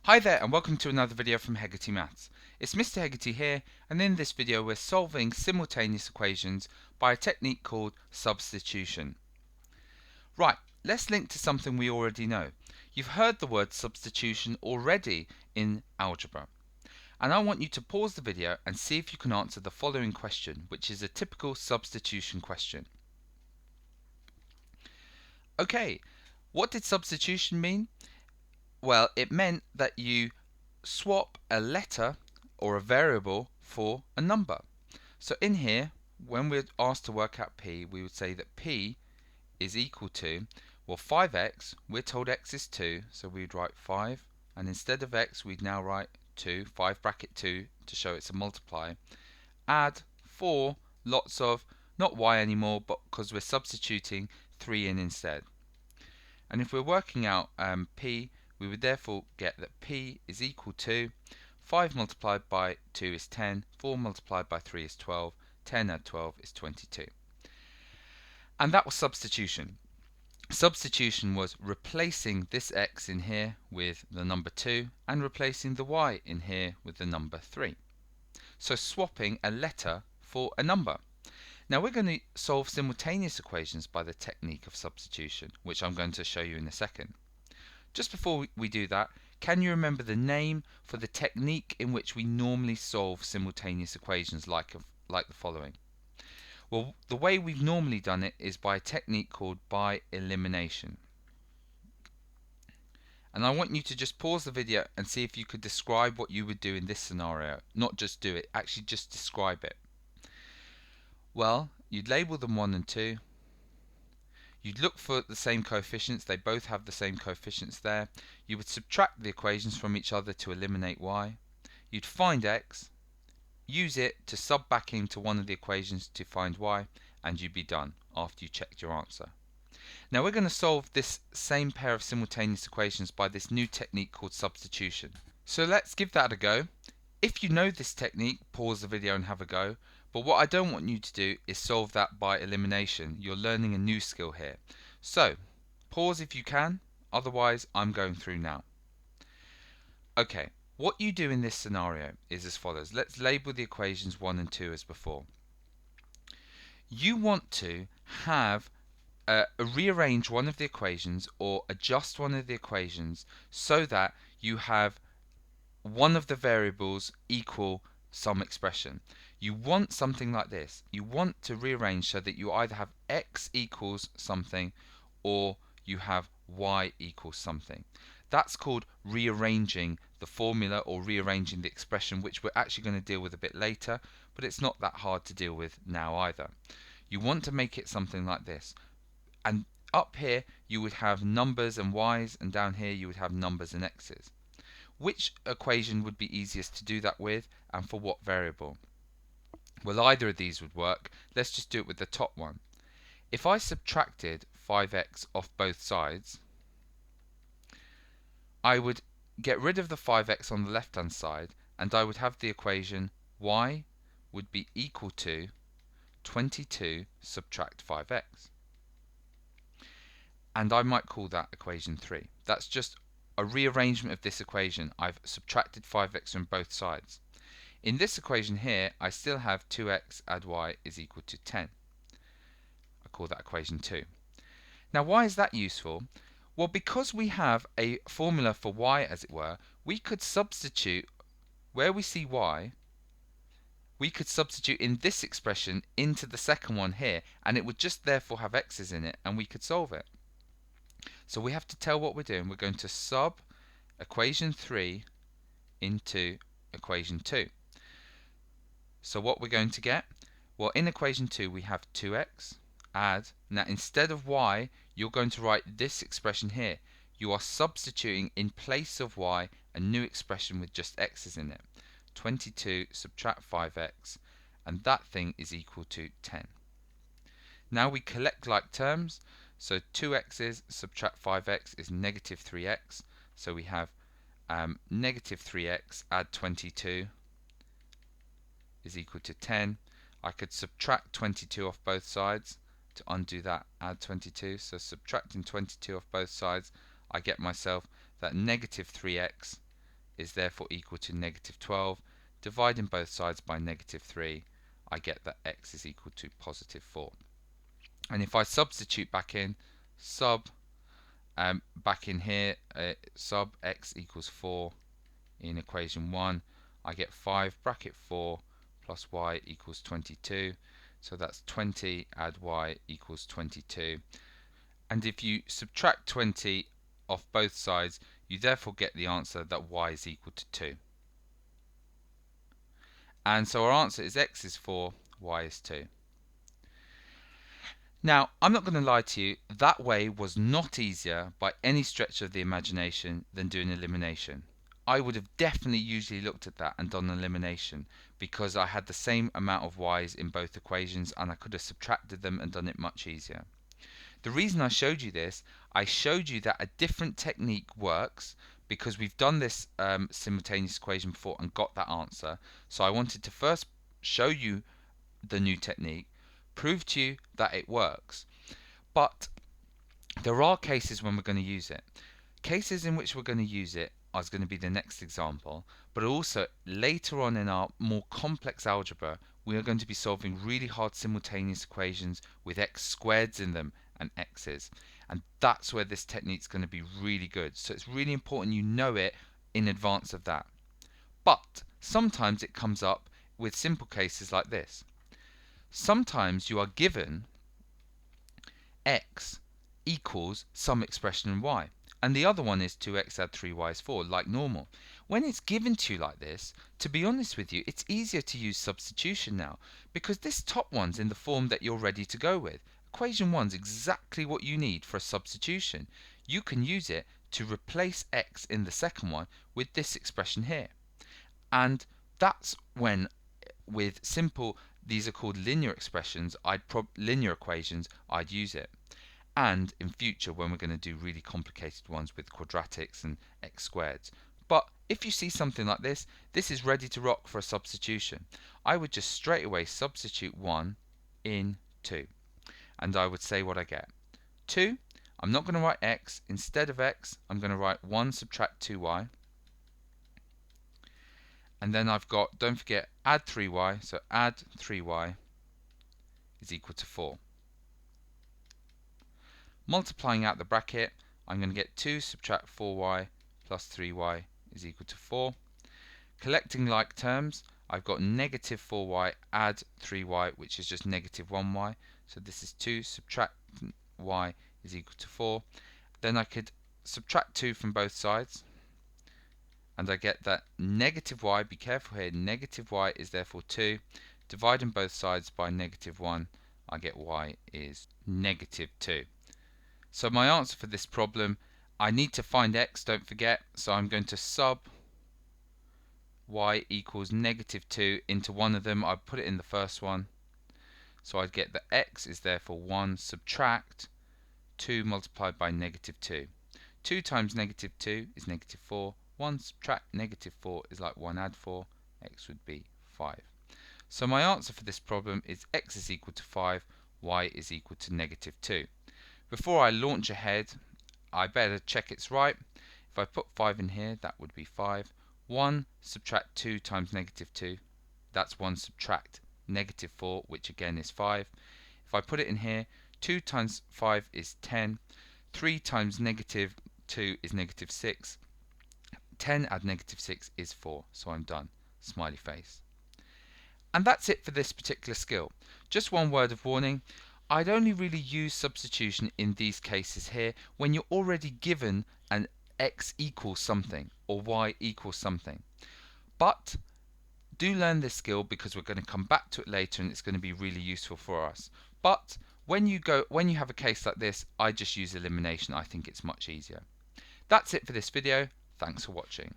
Hi there and welcome to another video from Hegarty Maths. It's Mr. Hegarty here, and in this video we're solving simultaneous equations by a technique called substitution. Right, let's link to something we already know. You've heard the word substitution already in algebra. And I want you to pause the video and see if you can answer the following question, which is a typical substitution question. Okay, what did substitution mean? Well, it meant that you swap a letter or a variable for a number. So in here, when we're asked to work out p, we would say that p is equal to, well, 5x, we're told x is 2, so we'd write 5, and instead of x, we'd now write 2, 5 bracket 2, to show it's a multiply. Add 4, lots of, not y anymore, but because we're substituting 3 in instead. And if we're working out p, we would therefore get that p is equal to 5 multiplied by 2 is 10, 4 multiplied by 3 is 12, 10 add 12 is 22. And that was substitution. Substitution was replacing this x in here with the number 2 and replacing the y in here with the number 3. So swapping a letter for a number. Now we're going to solve simultaneous equations by the technique of substitution, which I'm going to show you in a second. Just before we do that, can you remember the name for the technique in which we normally solve simultaneous equations like the following? Well, the way we've normally done it is by a technique called by elimination. And I want you to just pause the video and see if you could describe what you would do in this scenario. Not just do it, actually just describe it. Well, you'd label them 1 and 2. You'd look for the same coefficients, they both have the same coefficients there. You would subtract the equations from each other to eliminate y. You'd find x, use it to sub back into one of the equations to find y, and you'd be done after you checked your answer. Now we're going to solve this same pair of simultaneous equations by this new technique called substitution. So let's give that a go. If you know this technique, pause the video and have a go. But what I don't want you to do is solve that by elimination. You're learning a new skill here. So, pause if you can, otherwise I'm going through now. Okay, what you do in this scenario is as follows. Let's label the equations 1 and 2 as before. You want to have rearrange one of the equations or adjust one of the equations so that you have one of the variables equal some expression. You want something like this. You want to rearrange so that you either have x equals something or you have y equals something. That's called rearranging the formula or rearranging the expression, which we're actually going to deal with a bit later, but it's not that hard to deal with now either. You want to make it something like this. And up here you would have numbers and y's, and down here you would have numbers and x's. Which equation would be easiest to do that with, and for what variable? Well, either of these would work. Let's just do it with the top one. If I subtracted 5x off both sides, I would get rid of the 5x on the left hand side, and I would have the equation y would be equal to 22 subtract 5x. And I might call that equation 3. That's just a rearrangement of this equation. I've subtracted 5x from both sides. In this equation here, I still have 2x add y is equal to 10. I call that equation 2. Now why is that useful? Well, because we have a formula for y, as it were, we could substitute, where we see y, we could substitute in this expression into the second one here, and it would just therefore have x's in it, and we could solve it. So we have to tell what we're doing. We're going to sub equation 3 into equation 2. So what we're going to get? Well, in equation 2 we have 2x add. Now instead of y, you're going to write this expression here. You are substituting in place of y a new expression with just x's in it. 22 subtract 5x, and that thing is equal to 10. Now we collect like terms. So 2x's subtract 5x is negative 3x. So we have negative 3x add 22 is equal to 10. I could subtract 22 off both sides to undo that, add 22. So subtracting 22 off both sides, I get myself that negative 3x is therefore equal to negative 12. Dividing both sides by negative 3, I get that x is equal to positive 4. And if I substitute back in, back in here, sub x equals 4 in equation 1, I get 5 bracket 4 plus y equals 22. So that's 20 add y equals 22. And if you subtract 20 off both sides, you therefore get the answer that y is equal to 2. And so our answer is x is 4, y is 2. Now, I'm not going to lie to you, that way was not easier by any stretch of the imagination than doing elimination. I would have definitely usually looked at that and done elimination because I had the same amount of y's in both equations and I could have subtracted them and done it much easier. The reason I showed you this, I showed you that a different technique works because we've done this simultaneous equation before and got that answer. So I wanted to first show you the new technique, prove to you that it works. But there are cases when we're going to use it. Cases in which we're going to use it is going to be the next example, but also later on in our more complex algebra, we are going to be solving really hard simultaneous equations with x squareds in them and x's. And that's where this technique is going to be really good. So it's really important you know it in advance of that. But sometimes it comes up with simple cases like this. Sometimes you are given x equals some expression in y, and the other one is 2x add 3y is 4, like normal. When it's given to you like this, to be honest with you, it's easier to use substitution now, because this top one's in the form that you're ready to go with. Equation 1's exactly what you need for a substitution. You can use it to replace x in the second one with this expression here. And that's when, with simple, these are called linear expressions, linear equations, I'd use it. And in future when we're going to do really complicated ones with quadratics and x squareds. But if you see something like this, this is ready to rock for a substitution. I would just straight away substitute 1 in 2. And I would say what I get. 2, I'm not going to write x. Instead of x, I'm going to write 1 subtract 2y. And then I've got, don't forget, add 3y. So add 3y is equal to 4. Multiplying out the bracket, I'm going to get 2 subtract 4y plus 3y is equal to 4. Collecting like terms, I've got negative 4y add 3y, which is just negative 1y. So this is 2 subtract y is equal to 4. Then I could subtract 2 from both sides, and I get that negative y, be careful here, negative y is therefore 2. Dividing both sides by negative 1, I get y is negative 2. So my answer for this problem, I need to find x, don't forget, so I'm going to sub y equals negative 2 into one of them. I put it in the first one, so I'd get that x is therefore 1 subtract 2 multiplied by negative 2. 2 times negative 2 is negative 4. 1 subtract negative 4 is like 1 add 4. X would be 5. So my answer for this problem is x is equal to 5, y is equal to negative 2. Before I launch ahead, I better check it's right. If I put 5 in here, that would be 5. 1 subtract 2 times negative 2, that's 1 subtract negative 4, which again is 5. If I put it in here, 2 times 5 is 10. 3 times negative 2 is negative 6. 10 add negative 6 is 4, so I'm done. Smiley face. And that's it for this particular skill. Just one word of warning. I'd only really use substitution in these cases here when you're already given an x equals something or y equals something. But do learn this skill because we're going to come back to it later and it's going to be really useful for us. But when you have a case like this, I just use elimination. I think it's much easier. That's it for this video. Thanks for watching.